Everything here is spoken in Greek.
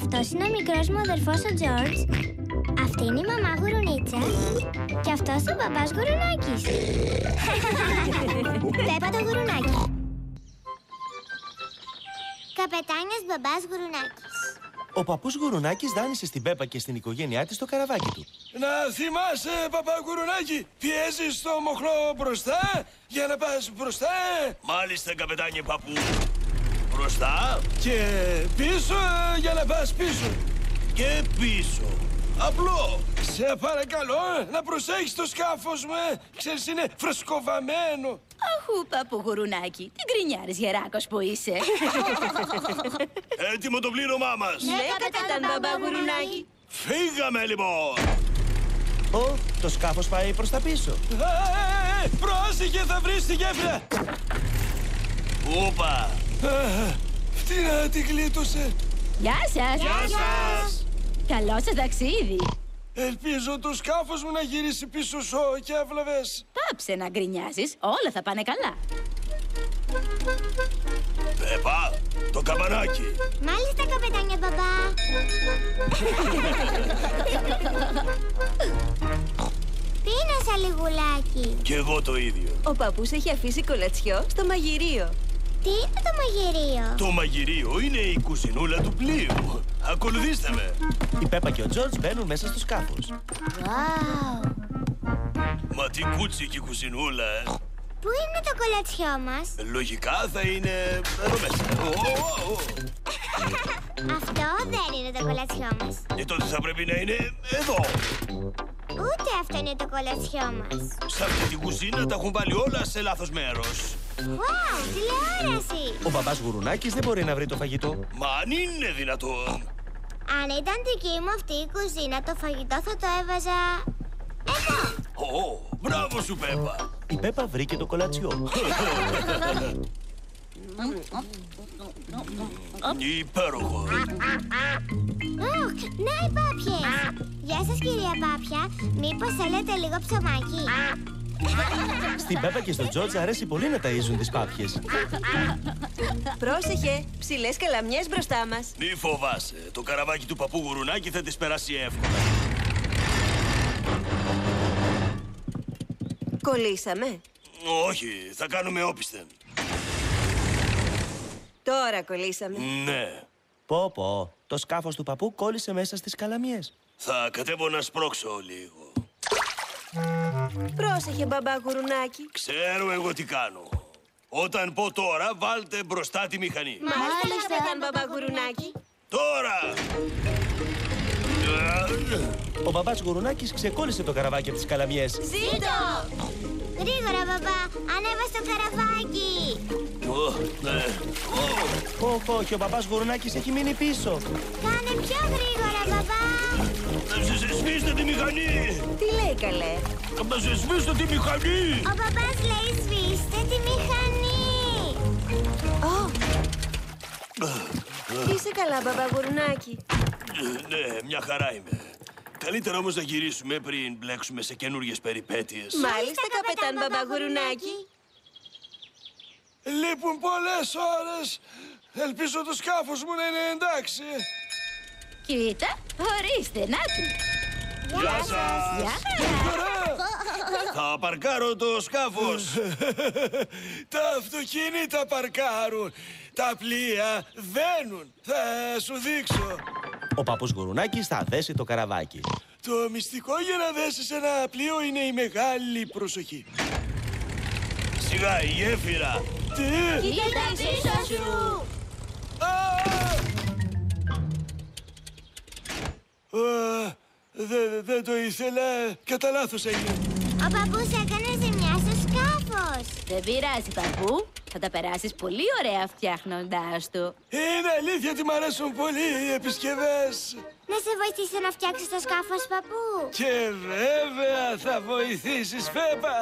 Αυτός είναι ο μικρός μου αδερφός ο Τζορτζ. Αυτή είναι η μαμά Γουρουνίτσα. Και αυτός ο μπαμπάς Γουρουνάκης. Πέπα το Γουρουνάκι. Καπετάνιος μπαμπάς Γουρουνάκης. Ο παππούς Γουρουνάκης δάνεισε στην Πέπα και στην οικογένειά της το καραβάκι του. Να θυμάσαι, παπά Γουρουνάκη, πιέζεις το μοχλό μπροστά για να πας μπροστά. Μάλιστα, καπετάνιε παππού. Μπροστά Και πίσω για να πας πίσω. και πίσω. Απλό. Σε παρακαλώ να προσέχεις το σκάφος μου, ξέρεις είναι φρεσκοβαμένο. Αχού, παππού Γουρουνάκη, τι γκρινιάρης γεράκος που είσαι. Έτοιμο το πλήρωμά μας. Ναι, καπετάν μπαμπά Γουρουνάκη. Φύγαμε λοιπόν. Ω, το σκάφος πάει προς τα πίσω. Πρόσεχε, θα βρεις τη γέφυρα. Ούπα. Φτηνά την γλίτωσε. Γεια σας. Γεια σας. Καλό σας ταξίδι. Ελπίζω το σκάφος μου να γυρίσει πίσω σου και έβλαβες. Πάψε να γκρινιάζεις, όλα θα πάνε καλά. Πέπα, το καμπανάκι. Μάλιστα, καπετάνια μπαμπά. Πίνασα λιγουλάκι. Κι εγώ το ίδιο. Ο παππούς έχει αφήσει κολατσιό στο μαγειρίο. Τι είναι το μαγειρίο? Το μαγειρίο είναι η κουζινούλα του πλοίου. Ακολουθήστε με. Η Πέπα και ο Τζορτζ μπαίνουν μέσα στο σκάφος. Wow. Μα τι κούτσικη κουζινούλα, Πού είναι το κολατσιό μας? Λογικά θα είναι εδώ μέσα. Αυτό δεν είναι το κολατσιό μας. Τότε θα πρέπει να είναι εδώ. Ούτε αυτό είναι το κολατσιό μας. Σε αυτή την κουζίνα τα έχουν βάλει όλα σε λάθος μέρος. Wow, τηλεόραση! Ο μπαμπάς Γουρουνάκης δεν μπορεί να βρει το φαγητό. Μα αν είναι δυνατόν. Αν ήταν δική μου αυτή η κουζίνα, το φαγητό θα το έβαζα εδώ. Μπράβο σου, Πέπα. Η Πέπα βρήκε το κολατσιό. Υπέροχο. Ναι, οι πάπιες. Γεια σας, κυρία Πάπια. Μήπως θέλετε λίγο ψωμάκι? Στην Πέπα και στον Τζορτζ αρέσει πολύ να ταΐζουν τις πάπιες. Πρόσεχε, ψηλές καλαμιές μπροστά μας. Μη φοβάσαι. Το καραβάκι του παππού Γουρουνάκη θα τις περάσει εύκολα. Κολλήσαμε. Όχι, θα κάνουμε όπισθεν. Τώρα κολλήσαμε. Ναι. Πω, το σκάφος του παππού κόλλησε μέσα στις καλαμιές. Θα κατέβω να σπρώξω λίγο. Πρόσεχε, μπαμπά Γουρουνάκη. Ξέρω εγώ τι κάνω. Όταν πω τώρα, βάλτε μπροστά τη μηχανή. Μάλιστα, καπετάν μπαμπά Γουρουνάκη. Τώρα! Ο μπαμπάς Γουρουνάκης ξεκόλλησε το καραβάκι από τις καλαμιές. Ζήτω! Γρήγορα, μπαμπά, ανέβα στο καραβάκι. Πω, και ο μπαμπάς Γουρουνάκης έχει μείνει πίσω. Κάνε πιο γρήγορα, μπαμπά. Σβήστε τη μηχανή! Τι λέει καλέ? Σβήστε τη μηχανή! Ο μπαμπάς λέει σβήστε τη μηχανή. Είσαι καλά, μπαμπά Γουρουνάκη. Ναι, μια χαρά είμαι. Καλύτερα όμως να γυρίσουμε πριν μπλέξουμε σε καινούριες περιπέτειες. Μάλιστα, καπετάν μπαμπά Γουρουνάκη. Λείπουν πολλές ώρες. Ελπίζω το σκάφος μου να είναι εντάξει. Κοίτα, ορίστε, να του. Γεια σας! Γεια χαρά. Θα παρκάρω το σκάφος. Τα αυτοκίνητα παρκάρουν. Τα πλοία βαίνουν. Θα σου δείξω. Ο παππούς Γουρουνάκης θα δέσει το καραβάκι. Το μυστικό για να δέσεις ένα πλοίο είναι η μεγάλη προσοχή. Σιγά, η γέφυρα. Τι? Κοίτα πίσω σου. Δεν το ήθελα. Κατά λάθος έγινε. Ο παππούς έκανε ζημιά στο σκάφος. Δεν πειράζει, παππού. Θα τα περάσεις πολύ ωραία φτιάχνοντάς το. Είναι αλήθεια ότι μ' αρέσουν πολύ οι επισκευές. Να σε βοηθήσω να φτιάξεις το σκάφος, παππού. Και βέβαια θα βοηθήσεις, Πέπα.